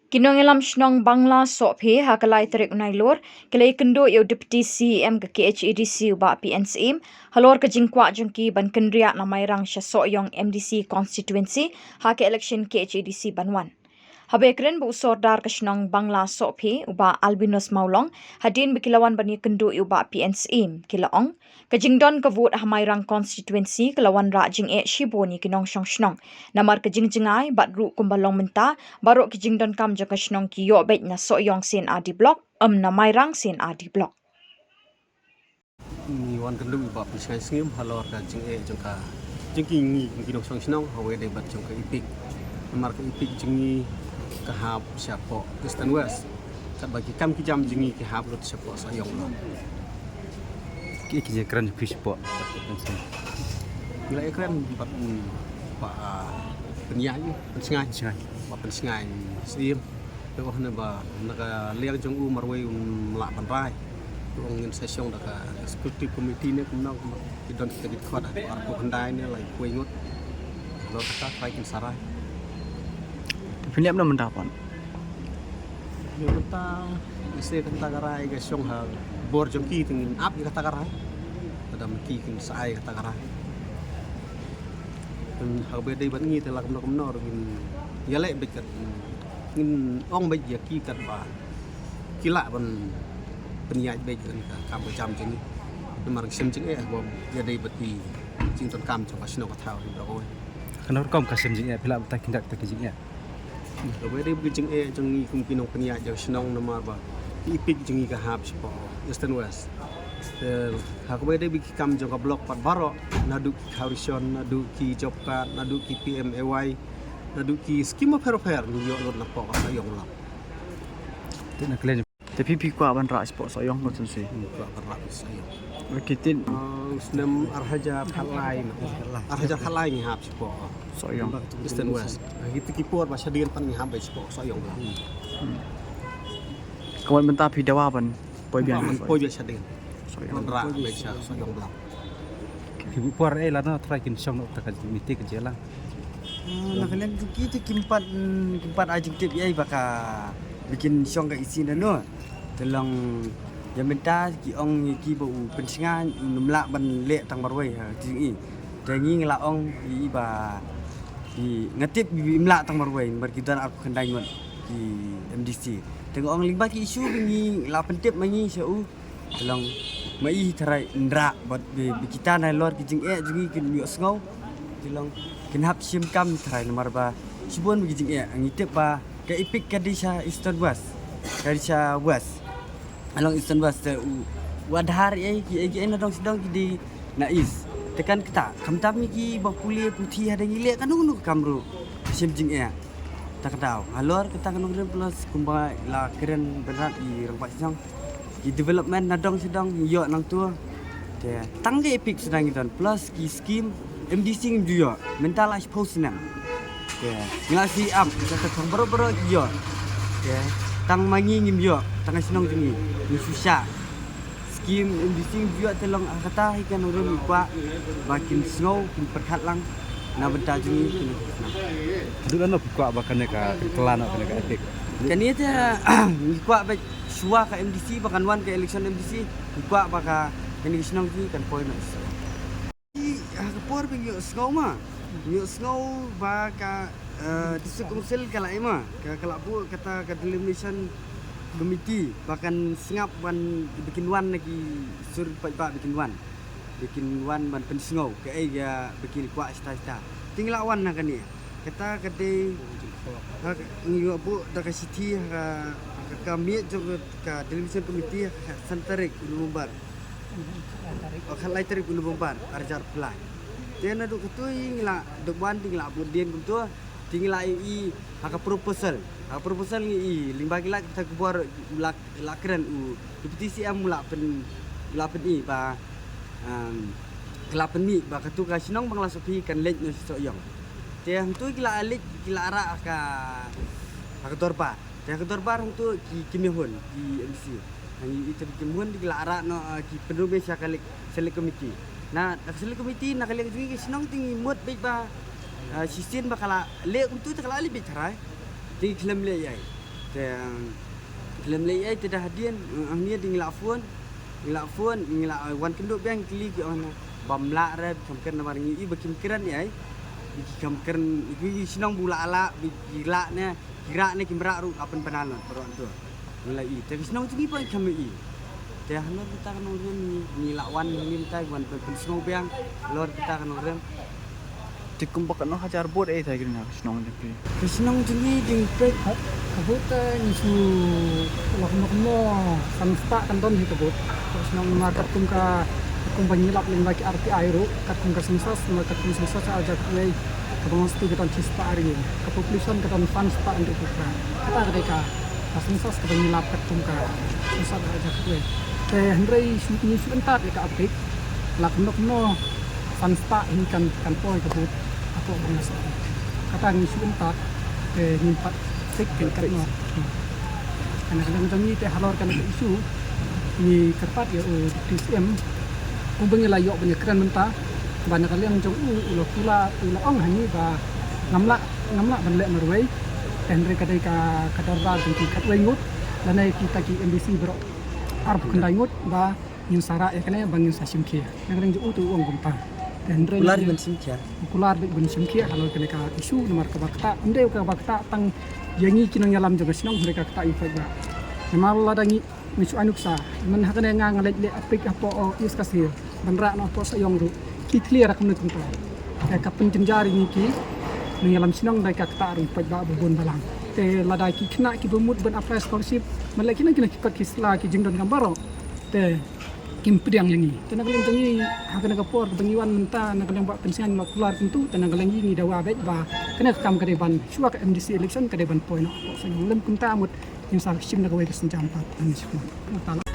Kinong ilam shnong Bangla sophe hakalai tarik unailor kelai kendo yo deputy CEM ke KHEDC uba PNCM halor ke jingkwa jungki ban kendria na mairang sha soyong MDC constituency ha ke election KHEDC banwan. Habe keren bu sordar ke shnong Bangla sophe uba Albinus Maulong hadin bikilawan bani kendo uba PNCM kilaong ke jingdon ke vote hamairang constituency kelawan ra jing e shiboni kinong shong shnong namar ke jingjingai bat ru kumbalong menta barok ki jingdon kam jaka shnong ki yo bet na soyong sen adi block na mairang sen adi block. Ni wan kendu ba pisai sngim halor da jing e jongka jingki ngi ngi dong song snong hawe de bat jongka ipik mar ka ipik jingi ka hab siapo Eastern West kat bagi kam ki jam jingi ki hab lut siapo sayong lo ki kran fish po nilai kran bat ba penyai pensengai ba pensengai sim ko hna ba naka liang jong u marwe la ban rai ngin session da ka executive committee ne kumna ki don kita git khwat ar ko handai ne lai kuai ngot lo ta kai kin sarai Philip na mendapan yo ta ise kan ta garai ga song ha bor jong ki tingin ap ki ta garai ada mki kin sai ta garai ha be dei ban ngi te la kumno gin ya le be kat ngin ong be ya ki kat ba kila ban penyai baik kan kam jam jeng ni mar sim jeng bom ya dei beti jing ton kam cho pasno ka thau ni oi kenor kom kasim jing Philip ta kindak ta jing lo be dei bu jeng jeng ni kum kinong penyai jang snong na mar ba ipik jeng ka hab spo Eastern West ha ko be dei bi kam jong ka blok pat baro nadu harison nadu ki job card nadu ki PMAY nadu ki scheme of fair ni yo lo na po ka sayong la tin klen te pipi kwa ban ra sport soyong no tunsi ko ka ra sayong kitin senam arhajar khalai ni hab spo soyong Eastern West gitu ki por ba sadian pan ni hab spo sayong la kawan benta pi dawa ban poi bian man poi biasa dengan soyong man ra biasa sayong la ibu por la no try kin song no ta ka miti ke jela nakalian kita kimpat ajik tip yai baka bikin song ka isi na no telang yang benta ki ong ki bu pensingan numla ban le tang barwai ha jing i tangi ngla ong i ba di ngatip bi mla tang barwai bar kita nak kendai ngot ki MDC tengok ong lingba ki isu bingi la pentip mangi seu telang mai tarai ndra bat bi kita na lor ki jing jing ki yo sngau telang kinhap sim kam tarai nomor ba sibon bi jing ngitip ba ka ipik kadisha Eastern West kadisha West along Eastern West wadhar ki na dong sidong ki di nais tekan kita kamtam ni ki ba kuliah putih ada ngile kan nu kamru sim jing tak tahu alor kita kan plus kumba la keren berat di rempat sang ki development na dong sidong yo nang tu te tang ge ipik sedang itu plus ki scheme MDC ngim juga mental expose nang ya ngasi am kata kong boro yo ya tang mangi ngim yo tang sinong jingi ni susah scheme MDC juga telong kata ikan urun kwa makin snow kin perkat lang na benta jingi kin dulu no kwa bakane ka kelan ka etik kan itu kwa ba suwa ka MDC bakan wan ka election MDC kwa baka kini sinong ji kan point na por bingyo snow ma yo snow ba ka district council kala ima kala bu kata ka delimination committee bahkan singap wan bikin wan lagi sur pak bikin wan ban pensingau ke ya bikin kuat sta tinggal wan nak ni kata kate ngiyo bu da ka city ka kami juga ka delimination committee santarik lumbar khalai tarik lumbar arjar pelai tena duk ketui ngila duk wan tinggal bu dien kuntu tinggal i aka proposal ni i limba gila kita kubar lakren u petisi am lapen i ba lapen ni ba katu ka sinong bangla sopi kan lej no so yong te hang tu gila alik gila ara aka torpa te aka torpa hang tu ki kimihun ki MC hang itu kimihun gila ara no ki penube sakalik selek komiti na selek komiti nakalik juga sinong tingi mut baik ba sisin bakala le untuk takala ali bicara tinggi klaim le yai te lem le ai te dah hadian ang ni ding la fuan wan kenduk bang kili ke ona bamla re kamken na maringi i bakim kiran ai kamken i sinong bula ala gila ne kira ne kimra ru apen penalan peron tu nilai i te sinong tingi pa kami i te hanor kita kan ni lawan ni minta wan pen sinong bang lor kita kan orang Tikum bakat no hajar bot thai grin na snong de pi. sinong tingi ding pe Kabutan isu lokno samsta kanton hi kabut terus nang market kum ka kum banyilap ling baki arti airu kat kum ka sensas market kum sensas aja kai kabong sti katon cista ari ka population katon fans pa ande ka kata ka ka sensas ka banyilap kat kum ka sensas aja kai te hendrai ni su entat ka apik lakno fans pa hin kan poi kabut ako bangas kata ni su entat te nimpat kan karno ana kadang ni te halor kan isu ni kerpat ya DCM kumbang la yo banyak keren menta banyak kali yang jong ulo pula ong hani ba ngamla ban le marway dan mereka dai ka kadar di katway ngut dan kita ki MBC bro arp kendai ngut ba yin sara ya kana bangin sasim kia kadang jong tu ong gumpa dan ular ben simcha kular ben simkia halor kan ka isu nomor ka bakta ande ka bakta tang yangi kinang yalam jaga sinong mereka kata ifai ba memang ladangi misu anuksa men hakane ngang le apik apo o is kasir banra no po sayong ru ki clear akam nutung ta ka kapun jenjari ni ki nang yalam sinong dai ka kata ru ifai ba bubun balang te ladai ki kena ki bumut ben apply scholarship men lagi kena ki kisla ki jingdon gambaro te kim pedang yangi tenang kaleng jangi hakana ka por bangiwan menta nang kaleng ba pensian lo keluar tentu tenang kaleng ni dawa bet ba kena kam kade ban suak MDC election kade ban point so yang lem kunta amut yang sak sim na gawe kesenjampat ani semua